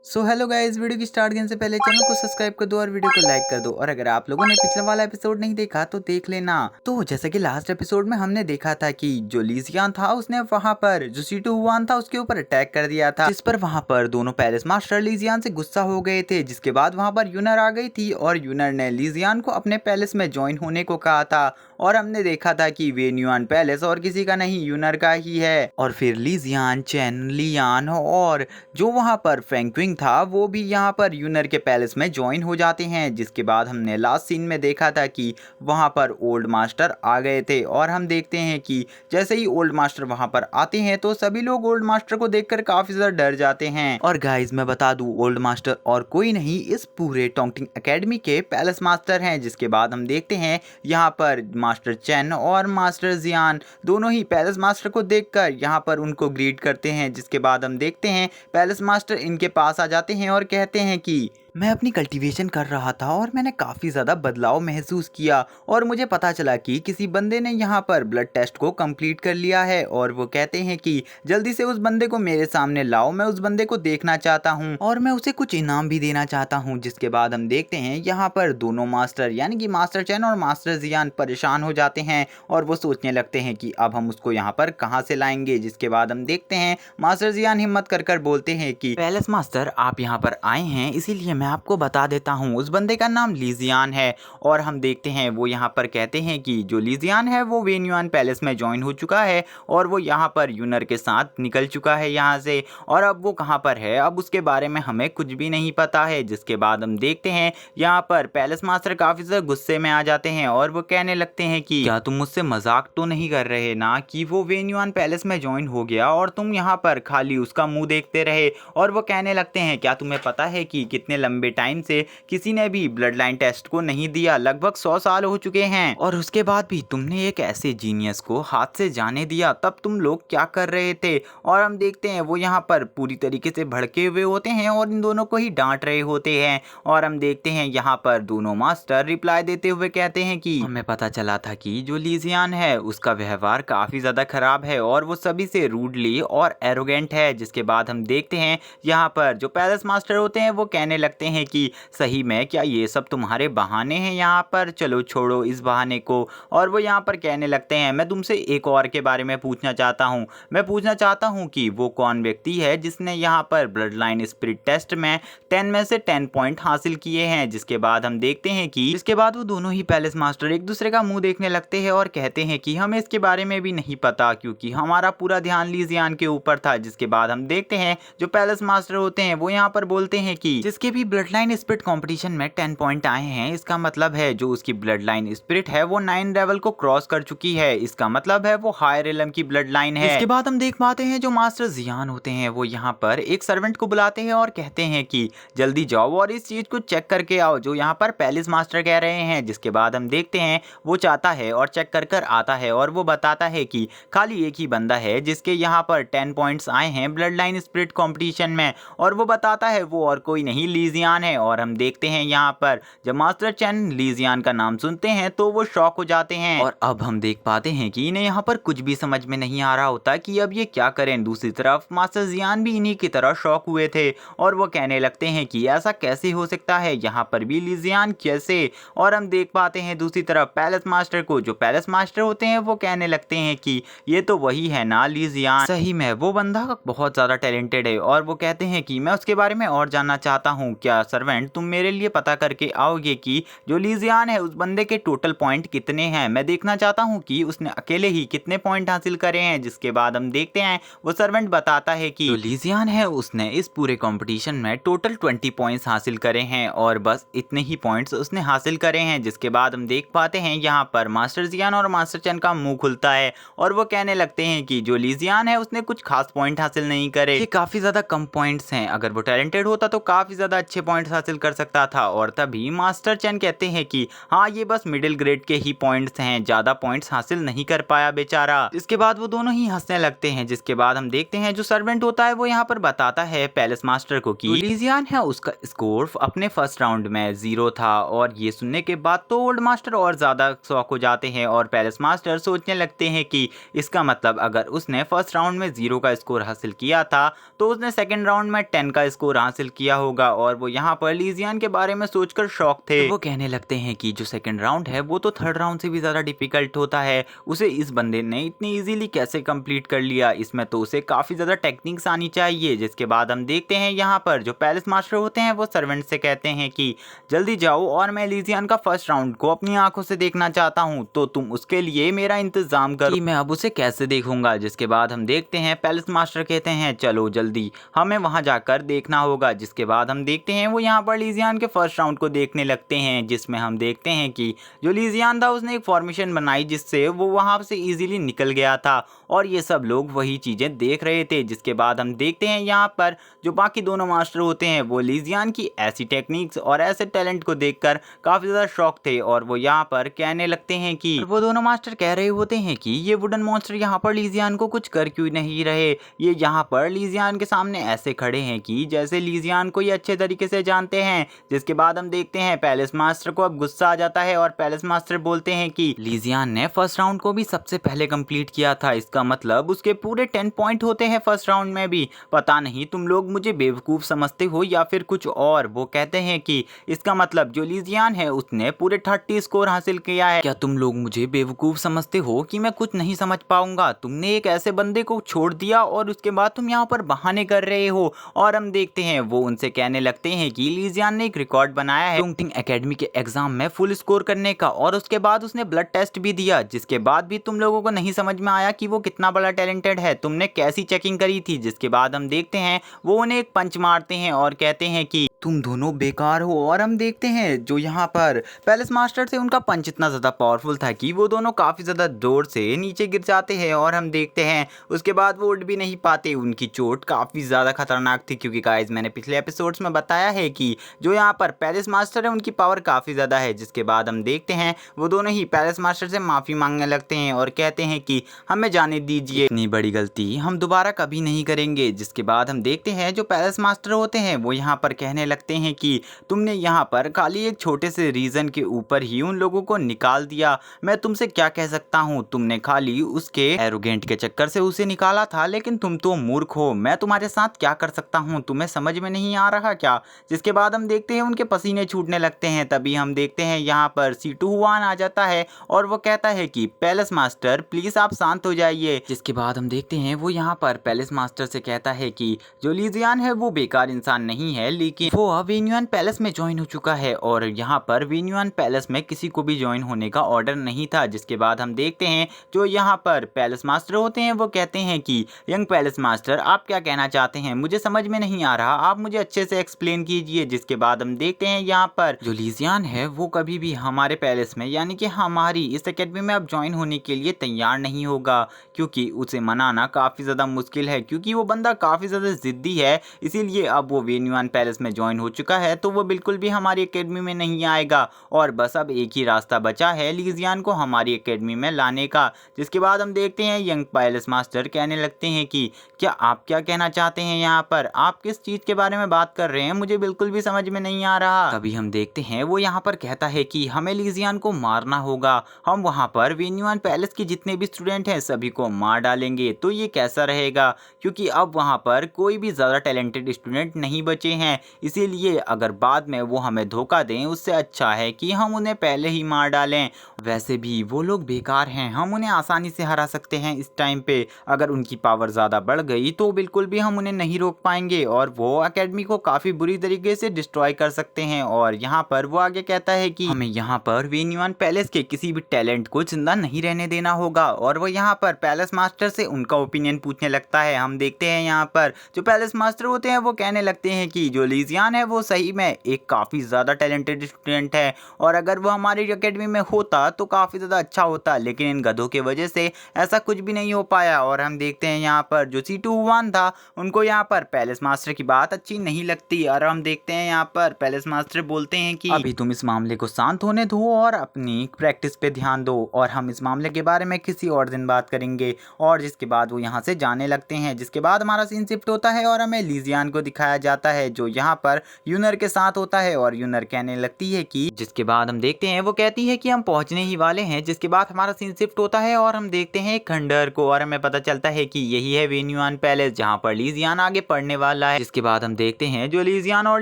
Hello guys, video की start करने से पहले चैनल को सब्सक्राइब कर दो और वीडियो को लाइक कर दो। और अगर आप लोगों ने पिछला वाला एपिसोड नहीं देखा तो देख लेना। तो जैसे कि लास्ट एपिसोड में हमने देखा था कि जो लीजियान था उसने वहां पर जो सीटू हुआन था उसके ऊपर अटैक कर दिया था, जिस पर वहां पर दोनों पैलेस मास्टर लीजियान से गुस्सा हो गए थे। जिसके बाद वहां पर यूनर आ गई थी और यूनर ने लीजियान को अपने पैलेस में ज्वाइन होने को कहा था। और हमने देखा था कि वेन्युआन पैलेस और किसी का नहीं, यूनर का ही है। और फिर लीजियान, चेन लियान और जो वहां पर फेंगक्विंग था वो भी यहाँ पर यूनर के पैलेस में ज्वाइन हो जाते हैं। जिसके बाद हमने लास्ट सीन में देखा था कि वहां पर ओल्ड मास्टर आ गए थे। और हम देखते हैं कि जैसे ही ओल्ड मास्टर वहां पर आते हैं तो सभी लोग ओल्ड मास्टर को देखकर काफी ज्यादा डर जाते हैं। और गाइज मैं बता दूं, ओल्ड मास्टर और कोई नहीं, इस पूरे टोंगटिंग एकेडमी के पैलेस मास्टर हैं। जिसके बाद हम देखते हैं यहाँ पर मास्टर चेन और मास्टर जियान दोनों ही पैलेस मास्टर को देखकर यहाँ पर उनको ग्रीट करते हैं। जिसके बाद हम देखते हैं पैलेस मास्टर इनके पास आ जाते हैं और कहते हैं कि मैं अपनी कल्टीवेशन कर रहा था और मैंने काफ़ी ज़्यादा बदलाव महसूस किया और मुझे पता चला कि किसी बंदे ने यहाँ पर ब्लड टेस्ट को कंप्लीट कर लिया है। और वो कहते हैं कि जल्दी से उस बंदे को मेरे सामने लाओ, मैं उस बंदे को देखना चाहता हूँ और मैं उसे कुछ इनाम भी देना चाहता हूँ। जिसके बाद हम देखते हैं यहाँ पर दोनों मास्टर यानी कि मास्टर चैन और मास्टर जियान परेशान हो जाते हैं और वो सोचने लगते हैं कि अब हम उसको यहाँ पर कहाँ से लाएंगे। जिसके बाद हम देखते हैं मास्टर जियान हिम्मत कर बोलते हैं कि पैलेस मास्टर आप यहाँ पर आए हैं इसीलिए मैं आपको बता देता हूँ, उस बंदे का नाम लीजियान है। और हम देखते हैं वो यहाँ पर कहते हैं कि जो लीजियान है वो वेन्युआन पैलेस में ज्वाइन हो चुका है और वो यहाँ पर यूनर के साथ निकल चुका है यहाँ से। और अब वो कहाँ पर है अब उसके बारे में हमें कुछ भी नहीं पता है। जिसके बाद हम देखते हैं यहाँ पर पैलेस मास्टर काफी ज्यादा गुस्से में आ जाते हैं और वो कहने लगते हैं कि क्या तुम मुझसे मजाक तो नहीं कर रहे ना कि वो वेन्युआन पैलेस में ज्वाइन हो गया और तुम यहाँ पर खाली उसका मुंह देखते रहे। और वो कहने लगते हैं क्या तुम्हें पता है कि कितने लंबे टाइम से किसी ने भी ब्लड लाइन टेस्ट को नहीं दिया, लगभग 100 साल हो चुके हैं और उसके बाद भी तुमने एक ऐसे जीनियस को हाथ से जाने दिया, तब तुम लोग क्या कर रहे थे। और हम देखते हैं वो यहाँ पर पूरी तरीके से भड़के हुए होते हैं और इन दोनों को ही डांट रहे होते हैं। और हम देखते हैं यहाँ पर दोनों मास्टर रिप्लाई देते हुए कहते हैं कि हमें पता चला था कि जो लीजियान है उसका व्यवहार काफी ज्यादा खराब है और वो सभी से रूडली और एरोगेंट है। जिसके बाद हम देखते हैं यहाँ पर जो पैलेस मास्टर होते हैं वो कहने लगते हैं कि सही में क्या ये सब तुम्हारे बहाने हैं यहाँ पर, चलो छोड़ो इस बहाने को। और वो यहाँ पर कहने लगते हैं मैं तुमसे एक और के बारे में पूछना चाहता हूँ, मैं पूछना चाहता हूँ कि वो कौन व्यक्ति है जिसने यहाँ पर ब्लड लाइन स्पिरिट टेस्ट में 10 में से 10 पॉइंट हासिल किए हैं। जिसके बाद हम देखते हैं कि इसके बाद वो दोनों ही पैलेस मास्टर एक दूसरे का मुंह देखने लगते हैं और कहते हैं कि हमें इसके बारे में भी नहीं पता क्योंकि हमारा पूरा ध्यान लीजियान के ऊपर था। जिसके बाद हम देखते हैं जो पैलेस मास्टर होते हैं वो यहाँ पर बोलते हैं कि जिसके भी ब्लड लाइन स्पिरिट कंपटीशन में 10 पॉइंट आए हैं इसका मतलब है जो उसकी ब्लड लाइन स्पिरिट है वो 9 लेवल को क्रॉस कर चुकी है, इसका मतलब है वो हायर एलम की ब्लड लाइन है। इसके बाद हम देख पाते हैं जो मास्टर जियान होते हैं वो यहाँ पर एक सर्वेंट को बुलाते हैं और कहते हैं कि जल्दी जाओ और इस चीज को चेक करके आओ जो यहाँ पर पैलेस मास्टर कह रहे हैं। जिसके बाद हम देखते हैं वो चाहता है और चेक कर आता है और वो बताता है कि खाली एक ही बंदा है जिसके यहाँ पर 10 पॉइंट्स आए हैं ब्लड लाइन स्पिरिट कंपटीशन में और वो बताता है वो और कोई नहीं लीजियान है। और हम देखते हैं यहाँ पर जब मास्टर चैन लीजियान का नाम सुनते हैं तो वो शॉक हो जाते हैं। और अब हम देख पाते हैं कि इन्हें यहाँ पर कुछ भी समझ में नहीं आ रहा होता कि अब ये क्या करें। दूसरी तरफ मास्टर जियान भी इन्हीं की तरह शॉक हुए थे और वो कहने लगते हैं कि ऐसा कैसे हो सकता है, यहाँ पर भी लीजियान कैसे। और हम देख पाते हैं दूसरी तरफ पैलेस मास्टर को, जो पैलेस मास्टर होते हैं वो कहने लगते हैं कि ये तो वही है ना लीजियान, सही में वो बंदा बहुत ज्यादा टैलेंटेड है। और वो कहते हैं कि मैं उसके बारे में और जानना चाहता हूँ, क्या सर्वेंट तुम मेरे लिए पता करके आओगे कि जो लीजियान है उस बंदे के टोटल पॉइंट कितने हैं, मैं देखना चाहता हूँ कि उसने अकेले ही कितने पॉइंट हासिल करे हैं। जिसके बाद हम देखते हैं वो सर्वेंट बताता है कि जो लीजियान है उसने इस पूरे कंपटीशन में टोटल 20 पॉइंट्स हासिल करे हैं और बस इतने ही पॉइंट्स उसने हासिल करे हैं। जिसके बाद हम देख पाते हैं यहाँ पर मास्टर जियान और मास्टर चैन का मुंह खुलता है और वो कहने लगते हैं कि जो लीजियान है उसने कुछ खास पॉइंट हासिल नहीं करे, ये काफी ज्यादा कम पॉइंट्स हैं, अगर वो टैलेंटेड होता तो काफी ज्यादा अच्छे अच्छे पॉइंट्स हासिल कर सकता था। और तभी मास्टर चैन कहते हैं कि हाँ ये बस मिडिल ग्रेड के ही पॉइंट्स हैं, ज़्यादा पॉइंट्स हासिल नहीं कर पाया बेचारा। इसके बाद वो दोनों ही हंसने लगते हैं, जिसके बाद हम देखते हैं जो सर्वेंट होता है वो यहाँ पर बताता है पैलेस मास्टर को कि लीजियान है उसका स्कोर अपने फर्स्ट राउंड में 0 था। और ये सुनने के बाद तो ओल्ड मास्टर और ज़्यादा शॉक हो जाते हैं और पैलेस मास्टर सोचने लगते हैं कि इसका मतलब अगर उसने फर्स्ट राउंड में 0 का स्कोर हासिल किया था तो उसने सेकेंड राउंड में 10 का स्कोर हासिल किया होगा। और वो यहाँ पर लीजियान के बारे में सोचकर शॉक थे। तो वो कहने लगते हैं कि जो सेकेंड राउंड है वो तो थर्ड राउंड से भी ज़्यादा डिफिकल्ट होता है, उसे इस बंदे ने इतनी इजीली कैसे कंप्लीट कर लिया, इसमें तो उसे काफ़ी ज़्यादा टेक्निक्स आनी चाहिए। जिसके बाद हम देखते हैं यहाँ पर जो पैलेस मास्टर होते हैं वो सर्वेंट से कहते हैं कि जल्दी जाओ और मैं लीजियान का फर्स्ट राउंड को अपनी आंखों से देखना चाहता हूँ, तो तुम उसके लिए मेरा इंतजाम करो कि मैं अब उसे कैसे देखूंगा। जिसके बाद हम देखते हैं पैलेस मास्टर कहते हैं चलो जल्दी हमें वहां जाकर देखना होगा। जिसके बाद हम देखते हैं वो यहाँ पर लीजियान के फर्स्ट राउंड को देखने लगते हैं, जिसमें हम देखते हैं कि जो लीजियान था उसने एक फॉर्मेशन बनाई जिससे वो वहां से इजीली निकल गया था और ये सब लोग वही चीजें देख रहे थे। जिसके बाद हम देखते हैं यहाँ पर जो बाकी दोनों मास्टर होते हैं वो लीजियान की ऐसी टेक्निक्स और ऐसे टैलेंट को देखकर काफी ज्यादा शॉक थे और वो यहाँ पर कहने लगते हैं कि वो दोनों मास्टर कह रहे होते हैं कि ये वुडन मॉन्स्टर यहाँ पर लीजियान को कुछ कर क्यों नहीं रहे, ये यहाँ पर लीजियान के सामने ऐसे खड़े हैं कि जैसे लीजियान को ये अच्छे तरीके से जानते हैं। जिसके बाद हम देखते हैं पैलेस मास्टर को अब गुस्सा आ जाता है और पैलेस मास्टर बोलते हैं कि लीजियान ने फर्स्ट राउंड को भी सबसे पहले कंप्लीट किया था, इसका मतलब उसके पूरे 10 पॉइंट होते हैं फर्स्ट राउंड में भी। पता नहीं तुम लोग मुझे बेवकूफ़ समझते हो या फिर कुछ और। वो कहते हैं कि इसका मतलब जो लीजियान है उसने पूरे 30 स्कोर हासिल किया है। क्या तुम लोग मुझे बेवकूफ़ समझते हो कि मैं कुछ नहीं समझ पाऊंगा? तुमने एक ऐसे बंदे को छोड़ दिया और उसके बाद तुम यहाँ पर बहाने कर रहे हो। और हम देखते हैं वो उनसे कहने लगते हैं कि लीजियान ने एक रिकॉर्ड बनाया है टोंगटिंग एकेडमी के एग्जाम में फुल स्कोर करने का और उसके बाद उसने ब्लड टेस्ट भी दिया, जिसके बाद भी तुम लोगों को नहीं समझ में आया कि वो कितना बड़ा टैलेंटेड है। तुमने कैसी चेकिंग करी थी? जिसके बाद हम देखते हैं वो उन्हें एक पंच मारते हैं और कहते हैं कि तुम दोनों बेकार हो। और हम देखते हैं जो यहाँ पर पैलेस मास्टर से उनका पंच इतना ज़्यादा पावरफुल था कि वो दोनों काफ़ी ज़्यादा जोर से नीचे गिर जाते हैं और हम देखते हैं उसके बाद वो उठ भी नहीं पाते। उनकी चोट काफ़ी ज़्यादा खतरनाक थी क्योंकि गाइस मैंने पिछले एपिसोड्स में बताया है कि जो यहाँ पर पैलेस मास्टर है उनकी पावर काफ़ी ज़्यादा है। जिसके बाद हम देखते हैं वो दोनों ही पैलेस मास्टर से माफ़ी मांगने लगते हैं और कहते हैं कि हमें जाने दीजिए, इतनी बड़ी गलती हम दोबारा कभी नहीं करेंगे। जिसके बाद हम देखते हैं जो पैलेस मास्टर होते हैं वो यहाँ पर कहने लगते हैं कि तुमने यहाँ पर खाली एक छोटे से रीज़न के ऊपर ही उन लोगों को निकाल दिया। मैं तुमसे क्या कह सकता हूँ, तुमने खाली उसके एरोगेंट के चक्कर से उसे निकाला था, लेकिन तुम तो मूर्ख हो। मैं तुम्हारे साथ क्या कर सकता हूँ, तुम्हें समझ में नहीं आ रहा क्या? जिसके बाद हम देखते हैं उनके पसीने छूटने लगते हैं। तभी हम देखते हैं यहाँ पर सीटू हुआन आ जाता है और वो कहता है कि पैलेस मास्टर प्लीज़ आप शांत हो जाइए। जिसके बाद हम देखते हैं वो यहाँ पर पैलेस मास्टर से कहता है कि जो लीजियान है वो बेकार इंसान नहीं है, लेकिन वो अब वेन्युआन पैलेस में ज्वाइन हो चुका है और यहाँ पर वेन्युआन पैलेस में किसी को भी ज्वाइन होने का ऑर्डर नहीं था। जिसके बाद हम देखते हैं जो यहाँ पर पैलेस मास्टर होते हैं वो कहते हैं कि यंग पैलेस मास्टर आप क्या कहना चाहते हैं, मुझे समझ में नहीं आ रहा, आप मुझे अच्छे से एक्सप्लेन कीजिए। जिसके बाद हम देखते हैं यहाँ पर जो लीजियान है वो कभी भी हमारे पैलेस में यानी कि हमारी इस एकेडमी में अब ज्वाइन होने के लिए तैयार नहीं होगा, क्योंकि उसे मनाना काफ़ी ज़्यादा मुश्किल है क्योंकि वो बंदा काफ़ी ज़्यादा ज़िद्दी है। इसीलिए अब वो वेन्युआन पैलेस में ज्वाइन हो चुका है तो वो बिल्कुल भी हमारी एकेडमी में नहीं आएगा और बस अब एक ही रास्ता बचा है लीजियान को हमारी एकेडमी में लाने का। जिसके बाद हम देखते हैं यंग पैलेस मास्टर कहने लगते हैं कि क्या आप क्या कहना चाहते हैं, यहाँ पर आप किस चीज़ के बारे में बात कर रहे हैं, मुझे बिल्कुल भी समझ में नहीं आ रहा। तभी हम देखते हैं वो यहाँ पर कहता है कि हमें लीजियान को मारना होगा, हम वहाँ पर वेन्युआन पैलेस के जितने भी स्टूडेंट हैं सभी को मार डालेंगे। तो ये कैसा रहेगा, क्योंकि अब वहाँ पर कोई भी ज़्यादा टैलेंटेड स्टूडेंट नहीं बचे हैं, इसीलिए अगर बाद में वो हमें धोखा दें उससे अच्छा है कि हम उन्हें पहले ही मार डालें। वैसे भी वो लोग बेकार हैं, हम उन्हें आसानी से हरा सकते हैं इस टाइम पे। अगर उनकी पावर ज़्यादा बढ़ गई तो बिल्कुल भी हम उन्हें नहीं रोक पाएंगे और वो एकेडमी को काफ़ी बुरी तरीके से डिस्ट्रॉय कर सकते हैं। और यहाँ पर वो आगे कहता है कि हमें यहाँ पर वेन्युआन पैलेस के किसी भी टैलेंट को जिंदा नहीं रहने देना होगा और वो यहाँ पर पैलेस मास्टर से उनका ओपिनियन पूछने लगता है। हम देखते हैं यहाँ पर जो पैलेस मास्टर होते हैं वो कहने लगते हैं कि जो लीजियान लीजियान है वो सही में एक काफ़ी ज़्यादा टैलेंटेड स्टूडेंट है और अगर वो हमारी अकेडमी में होता तो काफ़ी ज़्यादा अच्छा होता, लेकिन इन गधों की वजह से ऐसा कुछ भी नहीं हो पाया। और हम देखते हैं यहाँ पर जो C2 हुआन था उनको यहाँ पर पैलेस मास्टर की बात अच्छी नहीं लगती और हम देखते हैं यहाँ पर पैलेस मास्टर बोलते हैं कि अभी तुम इस मामले को शांत होने दो और अपनी प्रैक्टिस पे ध्यान दो और हम इस मामले के बारे में किसी और दिन बात करेंगे। और जिसके बाद वो यहाँ से जाने लगते हैं। जिसके बाद हमारा सीन शिफ्ट होता है और हमें लीजियान को दिखाया जाता है जो यहाँ पर यूनर के साथ होता है और यूनर कहने लगती है कि जिसके बाद हम देखते हैं वो कहती है कि हम पहुंचने ही वाले हैं। जिसके बाद हमारा सीन शिफ्ट होता है और हम देखते हैं खंडर को और हमें पता चलता है कि यही है वेन्युआन पैलेस जहाँ पर लीजियान आगे पढ़ने वाला है। जिसके बाद हम देखते हैं जो लीजियान और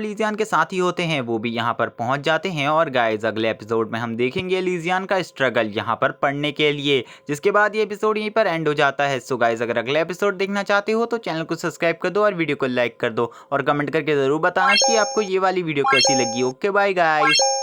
लीजियान के साथी होते हैं वो भी यहाँ पर पहुंच जाते हैं और गाइस अगले एपिसोड में हम देखेंगे लीजियान का स्ट्रगल यहाँ पर पढ़ने के लिए। जिसके बाद ये एपिसोड यहीं पर एंड हो जाता है। सो गाइस अगर अगला एपिसोड देखना चाहते हो तो चैनल को सब्सक्राइब कर दो और वीडियो को लाइक कर दो और कमेंट करके जरूर बताना कि आपको ये वाली वीडियो कैसी लगी। Okay bye guys.